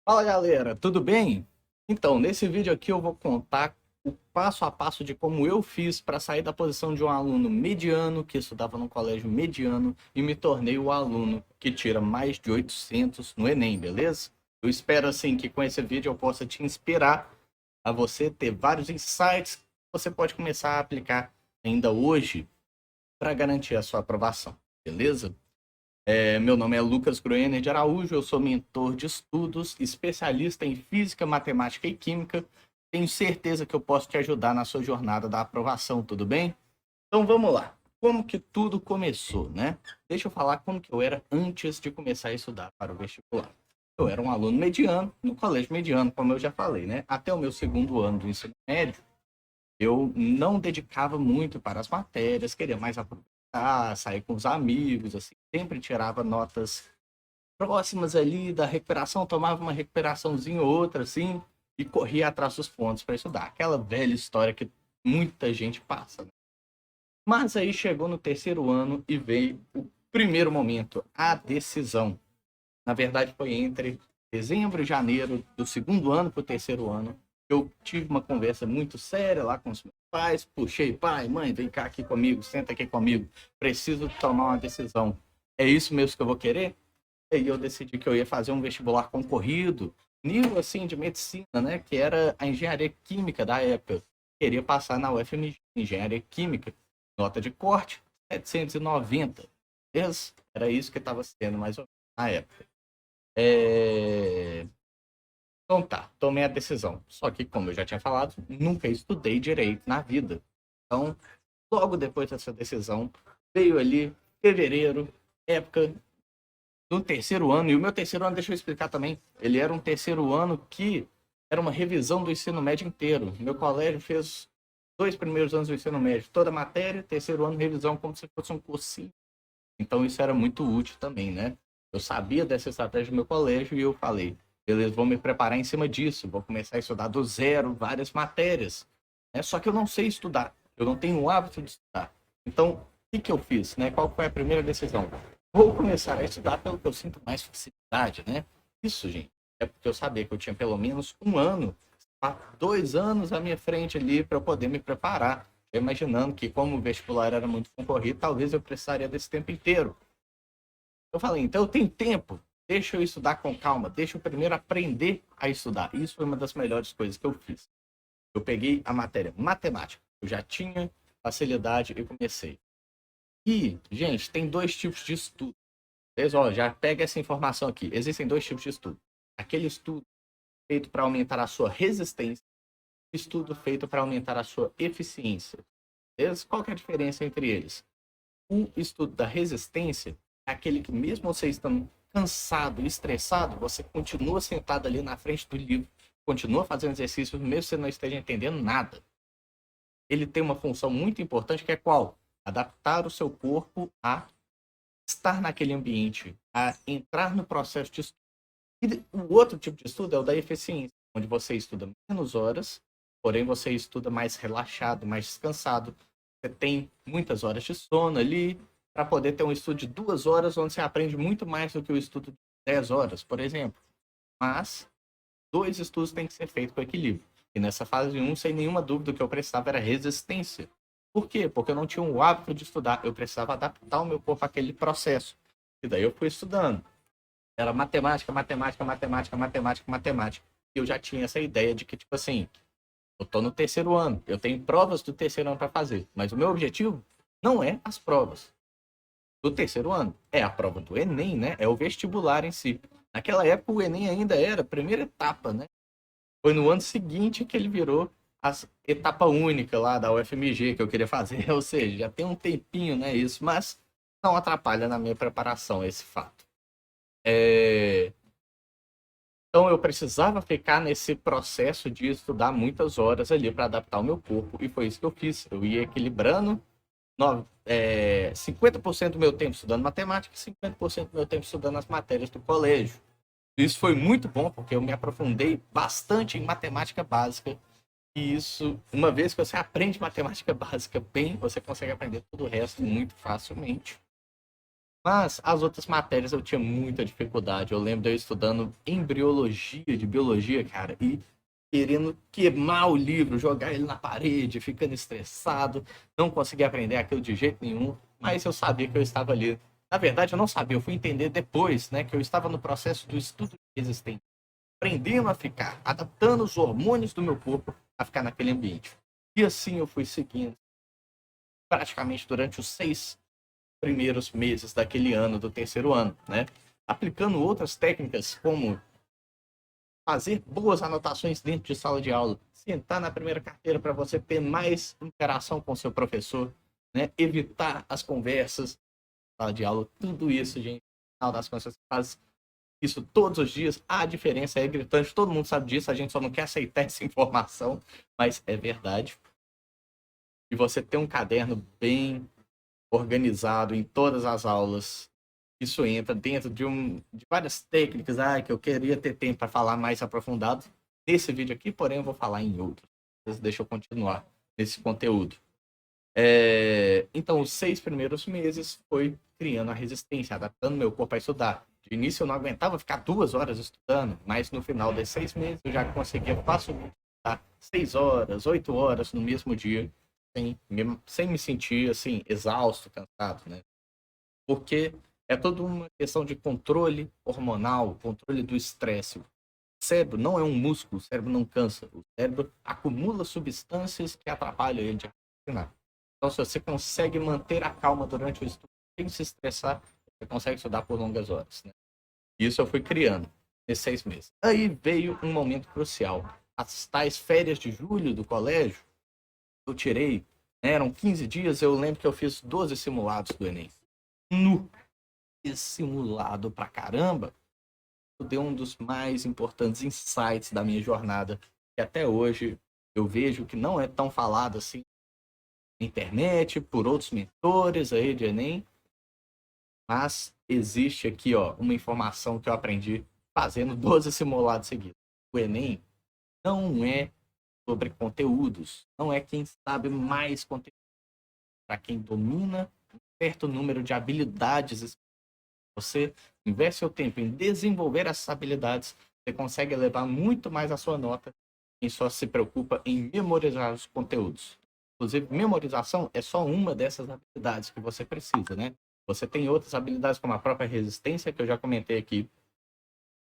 Fala galera, tudo bem? Então, nesse vídeo aqui eu vou contar o passo a passo de como eu fiz para sair da posição de um aluno mediano que estudava num colégio mediano e me tornei o aluno que tira mais de 800 no Enem, beleza? Eu espero assim que com esse vídeo eu possa te inspirar a você ter vários insights que você pode começar a aplicar ainda hoje para garantir a sua aprovação, beleza? Meu nome é Lucas Groener de Araújo, eu sou mentor de estudos, especialista em física, matemática e química. Tenho certeza que eu posso te ajudar na sua jornada da aprovação, tudo bem? Então vamos lá. Como que tudo começou, né? Deixa eu falar como que eu era antes de começar a estudar para o vestibular. Eu era um aluno mediano, no colégio mediano, como eu já falei, né? Até o meu segundo ano do ensino médio, eu não dedicava muito para as matérias, queria mais aproveitar, sair com os amigos, assim, sempre tirava notas próximas ali da recuperação, tomava uma recuperaçãozinha ou outra, assim, e corria atrás dos pontos para estudar. Aquela velha história que muita gente passa, né? Mas aí chegou no terceiro ano e veio o primeiro momento, a decisão. Na verdade, foi entre dezembro e janeiro do segundo ano para o terceiro ano. Eu tive uma conversa muito séria lá com os meus pais. Puxei, pai, mãe, vem cá aqui comigo, senta aqui comigo. Preciso tomar uma decisão. É isso mesmo que eu vou querer? E aí eu decidi que eu ia fazer um vestibular concorrido, nível assim de medicina, né? Que era a engenharia química da época. Queria passar na UFMG, engenharia química, nota de corte, 790. Beleza? Era isso que estava sendo mais ou menos na época. É... Então tá, tomei a decisão. Só que, como eu já tinha falado, nunca estudei direito na vida. Então, logo depois dessa decisão, veio ali fevereiro, época do terceiro ano. E o meu terceiro ano, deixa eu explicar também, ele era um terceiro ano que era uma revisão do ensino médio inteiro. Meu colégio fez 2 primeiros anos do ensino médio, toda matéria, terceiro ano, revisão, como se fosse um cursinho. Então, isso era muito útil também, né? Eu sabia dessa estratégia do meu colégio e eu falei, beleza, vou me preparar em cima disso, vou começar a estudar do zero várias matérias. Só que eu não sei estudar, eu não tenho o hábito de estudar. Então, o que, que eu fiz? Né? Qual foi a primeira decisão? Vou começar a estudar pelo que eu sinto mais facilidade, né? Isso, gente, é porque eu sabia que eu tinha pelo menos um ano, 2 anos à minha frente ali para eu poder me preparar. Eu imaginando que, como o vestibular era muito concorrido, talvez eu precisaria desse tempo inteiro. Eu falei, então eu tenho tempo, deixa eu estudar com calma, deixa eu primeiro aprender a estudar. Isso foi uma das melhores coisas que eu fiz. Eu peguei a matéria matemática, eu já tinha facilidade e comecei. E, gente, tem dois tipos de estudo. Vocês, ó, já pega essa informação aqui. Existem dois tipos de estudo. Aquele estudo feito para aumentar a sua resistência, estudo feito para aumentar a sua eficiência. Beleza? Qual que é a diferença entre eles? O estudo da resistência é aquele que, mesmo você estando cansado, estressado, você continua sentado ali na frente do livro, continua fazendo exercícios, mesmo que você não esteja entendendo nada. Ele tem uma função muito importante que é qual? Adaptar o seu corpo a estar naquele ambiente, a entrar no processo de estudo. E o outro tipo de estudo é o da eficiência, onde você estuda menos horas, porém você estuda mais relaxado, mais descansado. Você tem muitas horas de sono ali, para poder ter um estudo de 2 horas, onde você aprende muito mais do que o estudo de 10 horas, por exemplo. Mas dois estudos têm que ser feitos com equilíbrio. E nessa fase 1, sem nenhuma dúvida, o que eu precisava era resistência. Por quê? Porque eu não tinha o hábito de estudar. Eu precisava adaptar o meu corpo àquele processo. E daí eu fui estudando. Era matemática, matemática, matemática, matemática, matemática. E eu já tinha essa ideia de que, tipo assim, eu tô no terceiro ano, eu tenho provas do terceiro ano para fazer. Mas o meu objetivo não é as provas do terceiro ano. É a prova do Enem, né? É o vestibular em si. Naquela época, o Enem ainda era a primeira etapa, né? Foi no ano seguinte que ele virou a etapa única lá da UFMG que eu queria fazer. Ou seja, já tem um tempinho, né? Isso, mas não atrapalha na minha preparação esse fato. Então eu precisava ficar nesse processo de estudar muitas horas ali para adaptar o meu corpo. E foi isso que eu fiz. Eu ia equilibrando 50% do meu tempo estudando matemática e 50% do meu tempo estudando as matérias do colégio. Isso foi muito bom, porque eu me aprofundei bastante em matemática básica. E isso, uma vez que você aprende matemática básica bem, você consegue aprender todo o resto muito facilmente. Mas as outras matérias eu tinha muita dificuldade. Eu lembro de eu estudando embriologia de biologia, cara, e querendo queimar o livro, jogar ele na parede, ficando estressado, não conseguia aprender aquilo de jeito nenhum, mas eu sabia que eu estava ali. Na verdade, eu não sabia, eu fui entender depois, né, que eu estava no processo do estudo de resistência, aprendendo a ficar, adaptando os hormônios do meu corpo a ficar naquele ambiente. E assim eu fui seguindo, praticamente durante os 6 primeiros meses daquele ano, do terceiro ano, né? Aplicando outras técnicas como fazer boas anotações dentro de sala de aula, sentar na primeira carteira para você ter mais interação com o seu professor, né? Evitar as conversas na sala de aula, tudo isso, gente. No final das contas, você faz isso todos os dias. A diferença é gritante, todo mundo sabe disso, a gente só não quer aceitar essa informação, mas é verdade. E você ter um caderno bem organizado em todas as aulas, isso entra dentro de várias técnicas que eu queria ter tempo para falar mais aprofundado nesse vídeo aqui, porém eu vou falar em outro. Deixa eu continuar nesse conteúdo. Então, os 6 primeiros meses foi criando a resistência, adaptando meu corpo a estudar. De início eu não aguentava ficar 2 horas estudando, mas no final desses 6 meses eu já conseguia facilmente estudar 6 horas, 8 horas no mesmo dia, sem me sentir assim, exausto, cansado, né? Porque é toda uma questão de controle hormonal, controle do estresse. O cérebro não é um músculo, o cérebro não cansa. O cérebro acumula substâncias que atrapalham ele de raciocinar. Então, se você consegue manter a calma durante o estudo sem se estressar, você consegue estudar por longas horas. Né? Isso eu fui criando nesses 6 meses. Aí veio um momento crucial. As tais férias de julho do colégio, eu tirei, eram 15 dias, eu lembro que eu fiz 12 simulados do Enem. No simulado pra caramba, deu um dos mais importantes insights da minha jornada, que até hoje eu vejo que não é tão falado assim na internet, por outros mentores aí de Enem, mas existe aqui, ó, uma informação que eu aprendi fazendo 12 simulados seguidos. O Enem não é sobre conteúdos, não é quem sabe mais conteúdo, para quem domina um certo número de habilidades. Você investe seu tempo em desenvolver essas habilidades, você consegue elevar muito mais a sua nota quem só se preocupa em memorizar os conteúdos. Inclusive, memorização é só uma dessas habilidades que você precisa, né? Você tem outras habilidades como a própria resistência, que eu já comentei aqui,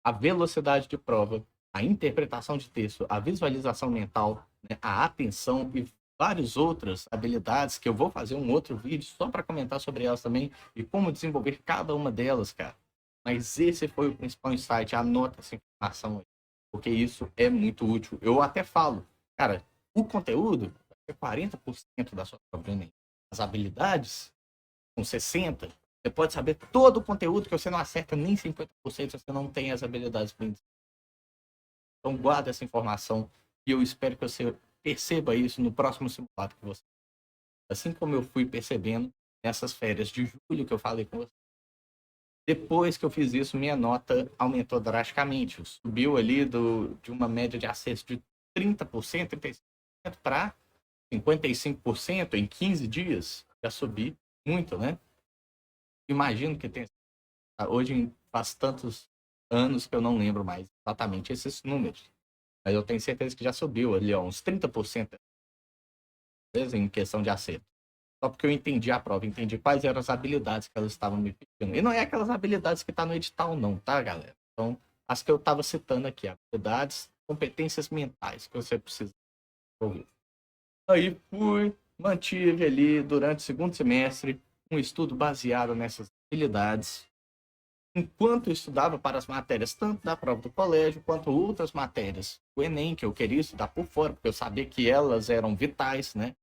a velocidade de prova, a interpretação de texto, a visualização mental, né? A atenção e várias outras habilidades que eu vou fazer um outro vídeo só para comentar sobre elas também e como desenvolver cada uma delas, cara. Mas esse foi o principal insight, anota essa informação aí, porque isso é muito útil. Eu até falo, cara, o conteúdo é 40% da sua prova do Enem. As habilidades com 60%. Você pode saber todo o conteúdo que você não acerta nem 50% se você não tem as habilidades para. Então guarda essa informação e eu espero que você perceba isso no próximo simulado que você. Assim como eu fui percebendo nessas férias de julho que eu falei com você. Depois que eu fiz isso, minha nota aumentou drasticamente. Subiu ali de uma média de acesso de 30%, 35% para 55% em 15 dias. Já subi muito, né? Imagino que tem. Hoje faz tantos anos que eu não lembro mais exatamente esses números. Mas eu tenho certeza que já subiu ali, ó, uns 30% em questão de acerto. Só porque eu entendi a prova, entendi quais eram as habilidades que elas estavam me pedindo. E não é aquelas habilidades que tá no edital, não, tá, galera? Então, as que eu estava citando aqui, habilidades, competências mentais que você precisa ouvir. Aí fui, mantive ali durante o segundo semestre um estudo baseado nessas habilidades. Enquanto eu estudava para as matérias, tanto da prova do colégio, quanto outras matérias, o Enem, que eu queria estudar por fora, porque eu sabia que elas eram vitais, né?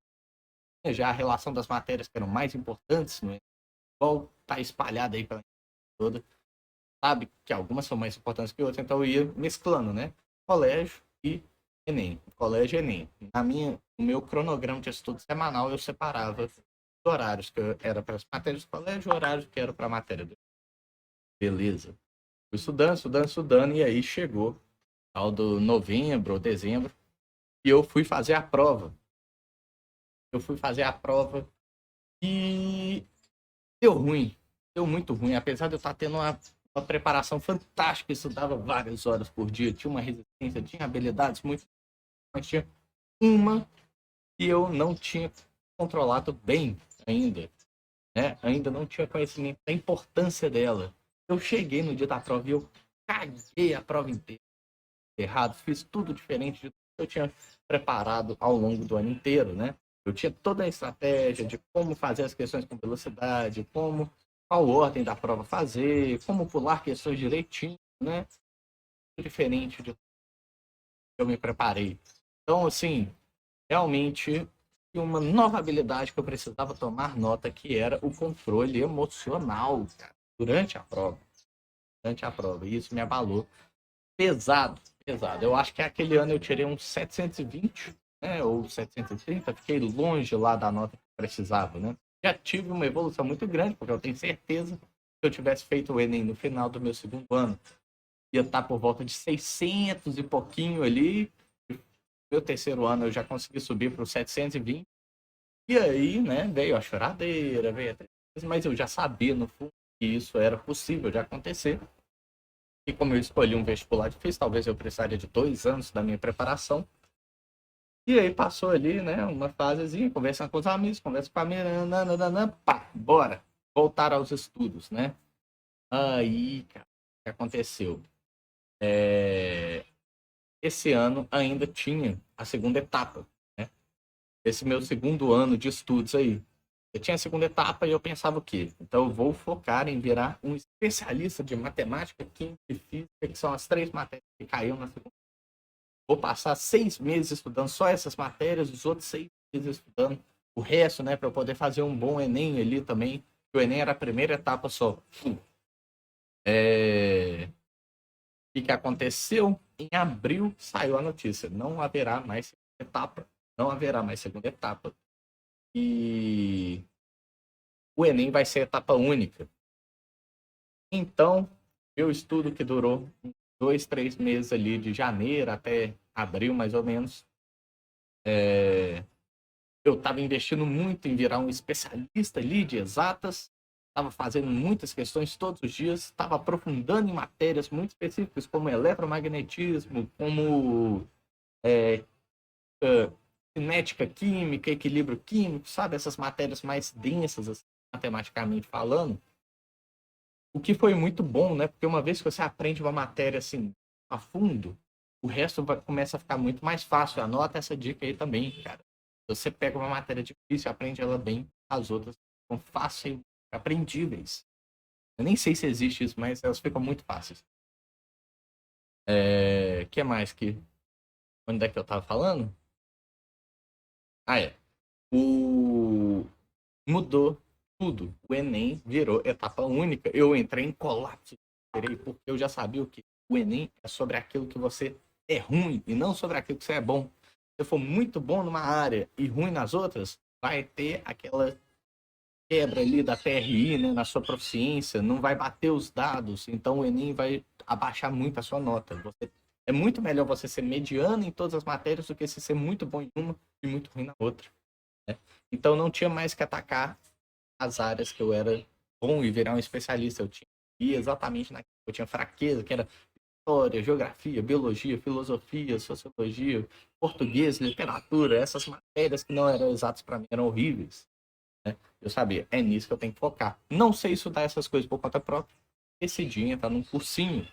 Já a relação das matérias que eram mais importantes, né? Igual tá espalhada aí pela toda, sabe que algumas são mais importantes que outras, então eu ia mesclando, né? Colégio e Enem. Colégio e Enem. No meu cronograma de estudo semanal, eu separava os horários que era para as matérias do colégio e horários que era para a matéria do. Beleza. Fui estudando, estudando, estudando, e aí chegou ao do novembro ou dezembro, e eu fui fazer a prova. Eu fui fazer a prova e deu ruim. deu muito ruim, apesar de eu estar tendo uma preparação fantástica, estudava várias horas por dia, tinha uma resistência, tinha habilidades muito, mas tinha uma que eu não tinha controlado bem ainda, né? Ainda não tinha conhecimento da importância dela. Eu cheguei no dia da prova e eu caguei a prova inteira errado, fiz tudo diferente de tudo que eu tinha preparado ao longo do ano inteiro, né? Eu tinha toda a estratégia de como fazer as questões com velocidade, qual ordem da prova fazer, como pular questões direitinho, né? Diferente de que eu me preparei. Então, assim, realmente uma nova habilidade que eu precisava tomar nota, que era o controle emocional, cara, durante a prova. Durante a prova. E isso me abalou. Pesado, pesado. Eu acho que aquele ano eu tirei uns 720, né, ou 730, fiquei longe lá da nota que precisava, né? Já tive uma evolução muito grande, porque eu tenho certeza que se eu tivesse feito o Enem no final do meu segundo ano, ia estar por volta de 600 e pouquinho ali. Meu terceiro ano eu já consegui subir para os 720. E aí, né, veio a choradeira, veio a tristeza, mas eu já sabia no fundo que isso era possível de acontecer. E como eu escolhi um vestibular difícil, talvez eu precisaria de 2 anos da minha preparação. E aí passou ali, né, uma fasezinha, conversando com os amigos, conversa com a minha, nananana, pá, bora, voltar aos estudos, né? Aí, cara, o que aconteceu? Esse ano ainda tinha a segunda etapa, né? Esse meu segundo ano de estudos aí. Eu tinha a segunda etapa e eu pensava o quê? Então eu vou focar em virar um especialista de matemática, química e física, que são as 3 matérias que caíam na segunda. Vou passar 6 meses estudando só essas matérias, os outros 6 meses estudando o resto, né, para eu poder fazer um bom Enem ali também. O Enem era a primeira etapa só. O que aconteceu? Em abril saiu a notícia: não haverá mais segunda etapa. Não haverá mais segunda etapa. E o Enem vai ser etapa única. Então, meu estudo que durou 2, 3 meses ali, de janeiro até abril, mais ou menos, eu estava investindo muito em virar um especialista ali de exatas, estava fazendo muitas questões todos os dias, estava aprofundando em matérias muito específicas, como eletromagnetismo, como cinética química, equilíbrio químico, sabe? Essas matérias mais densas, assim, matematicamente falando. O que foi muito bom, né? Porque uma vez que você aprende uma matéria assim a fundo, o resto começa a ficar muito mais fácil. Anota essa dica aí também, cara. Você pega uma matéria difícil, aprende ela bem, as outras são fáceis, aprendíveis. Eu nem sei se existe isso, mas elas ficam muito fáceis. Que mais que... Onde é que eu tava falando? Ah, é. O... Mudou tudo. O Enem virou etapa única. Eu entrei em colapso, porque eu já sabia o que o Enem é sobre aquilo que você é ruim e não sobre aquilo que você é bom. Se você for muito bom numa área e ruim nas outras, vai ter aquela quebra ali da TRI, né, na sua proficiência, não vai bater os dados, então o Enem vai abaixar muito a sua nota. É muito melhor você ser mediano em todas as matérias do que você ser muito bom em uma e muito ruim na outra. Né? Então não tinha mais que atacar as áreas que eu era bom e virar um especialista. Eu tinha que ir exatamente naquilo que eu tinha fraqueza, que era história, geografia, biologia, filosofia, sociologia, português, literatura, essas matérias que não eram exatas para mim, eram horríveis. Né? Eu sabia, é nisso que eu tenho que focar. Não sei estudar essas coisas por conta própria. Decidi entrar num cursinho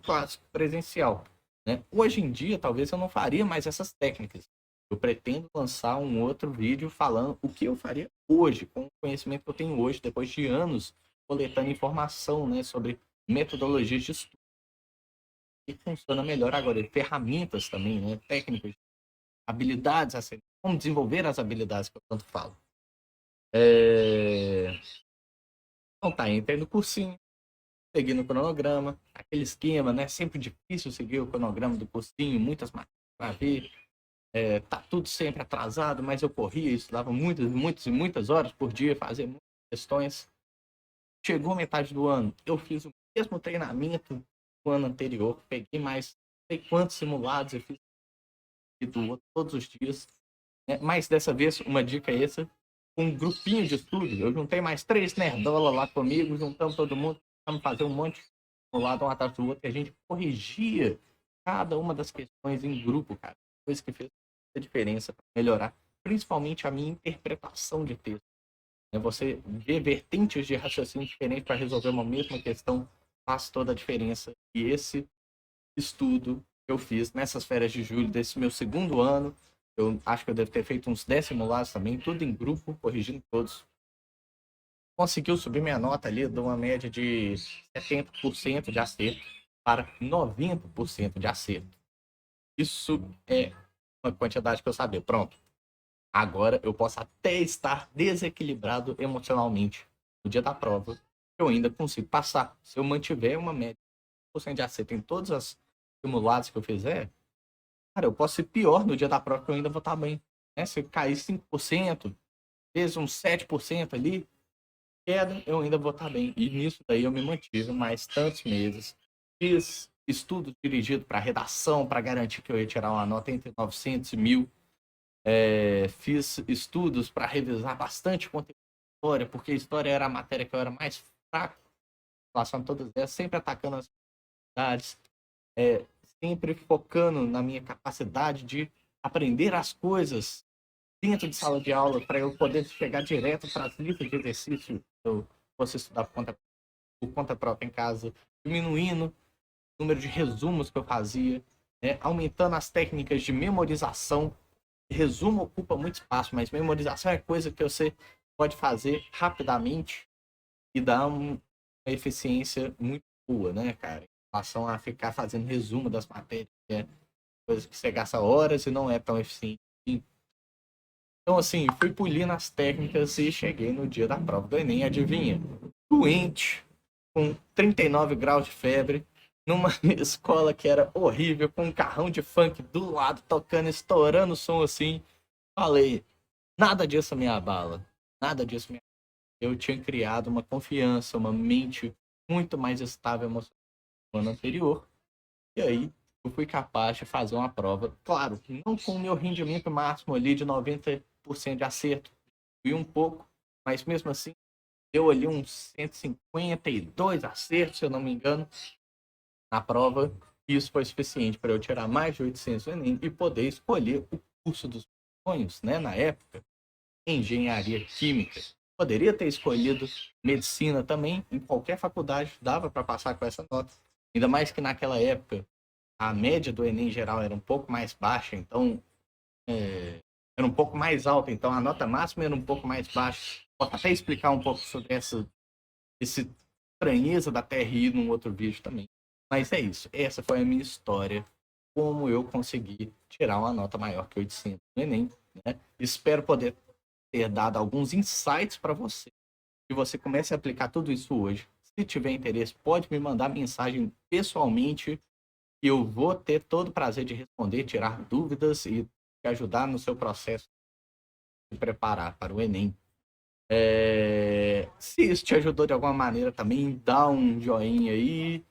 clássico, presencial. Né? Hoje em dia, talvez eu não faria mais essas técnicas. Eu pretendo lançar um outro vídeo falando o que eu faria hoje, com o conhecimento que eu tenho hoje, depois de anos coletando informação, né, sobre metodologias de estudo. E funciona melhor agora. E ferramentas também, né, técnicas, habilidades, assim, como desenvolver as habilidades que eu tanto falo. Então tá, entrei no cursinho, seguindo o cronograma, aquele esquema, né? Sempre difícil seguir o cronograma do cursinho, muitas matérias para ver, tá tudo sempre atrasado, mas eu corria, estudava muitas, muitas e muitas horas por dia, fazia muitas questões. Chegou a metade do ano, eu fiz o mesmo treinamento do ano anterior, peguei mais não sei quantos simulados, eu fiz do outro todos os dias, né? Mas dessa vez, uma dica é essa, um grupinho de estudo. Eu juntei mais 3 nerdola lá comigo, juntamos todo mundo, vamos fazer um monte um lado um atrás do outro, e a gente corrigia cada uma das questões em grupo, cara. Coisa que fez a diferença para melhorar, principalmente a minha interpretação de texto. Você ver vertentes de raciocínio diferentes para resolver uma mesma questão faz toda a diferença. E esse estudo que eu fiz nessas férias de julho desse meu segundo ano, eu acho que eu devo ter feito uns 10 simulados também, tudo em grupo, corrigindo todos. Conseguiu subir minha nota ali de uma média de 70% de acerto para 90% de acerto. Isso é uma quantidade que eu sabia. Pronto. Agora eu posso até estar desequilibrado emocionalmente no dia da prova. Eu ainda consigo passar. Se eu mantiver uma média de acerto em todos os simulados que eu fizer, cara, eu posso ser pior no dia da prova que eu ainda vou estar bem. Se eu cair 5%, vezes uns 7% ali, queda, eu ainda vou estar bem. E nisso daí eu me mantive mais tantos meses. Fiz estudo dirigido para redação, para garantir que eu ia tirar uma nota entre 900 e 1000. Fiz estudos para revisar bastante conteúdo de história, porque história era a matéria que eu era mais fraco em relação a todas elas, sempre atacando as dificuldades, sempre focando na minha capacidade de aprender as coisas dentro de sala de aula, para eu poder chegar direto para as listas de exercício que eu fosse estudar por conta própria em casa, diminuindo o número de resumos que eu fazia, aumentando as técnicas de memorização. Resumo ocupa muito espaço, mas memorização é coisa que você pode fazer rapidamente e dá uma eficiência muito boa, né, cara? Em relação a ficar fazendo resumo das matérias, coisa que você gasta horas e não é tão eficiente. Então, assim, fui polindo as técnicas e cheguei no dia da prova do Enem, adivinha? Doente, com 39 graus de febre, numa escola que era horrível, com um carrão de funk do lado, tocando, estourando o som assim. Falei, nada disso me abala, nada disso me abala. Eu tinha criado uma confiança, uma mente muito mais estável emocionalmente no ano anterior, e aí eu fui capaz de fazer uma prova, claro, não com o meu rendimento máximo ali de 90% de acerto, e um pouco, mas mesmo assim, deu ali uns 152 acertos, se eu não me engano, na prova, e isso foi suficiente para eu tirar mais de 800 no Enem e poder escolher o curso dos sonhos, né, na época, engenharia química. Poderia ter escolhido medicina também, em qualquer faculdade, dava para passar com essa nota. Ainda mais que naquela época a média do Enem em geral era um pouco mais baixa, então era um pouco mais alta, então a nota máxima era um pouco mais baixa. Posso até explicar um pouco sobre essa estranheza da TRI num outro vídeo também. Mas é isso, essa foi a minha história, como eu consegui tirar uma nota maior que 800 no Enem, né? Espero poder ter dado alguns insights para você, que você comece a aplicar tudo isso hoje. Se tiver interesse, pode me mandar mensagem pessoalmente, e eu vou ter todo o prazer de responder, tirar dúvidas e te ajudar no seu processo de preparar para o Enem. Se isso te ajudou de alguma maneira também, dá um joinha aí,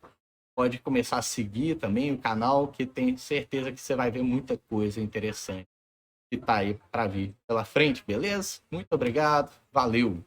pode começar a seguir também o canal, que tenho certeza que você vai ver muita coisa interessante que tá aí para vir pela frente, beleza? Muito obrigado, valeu!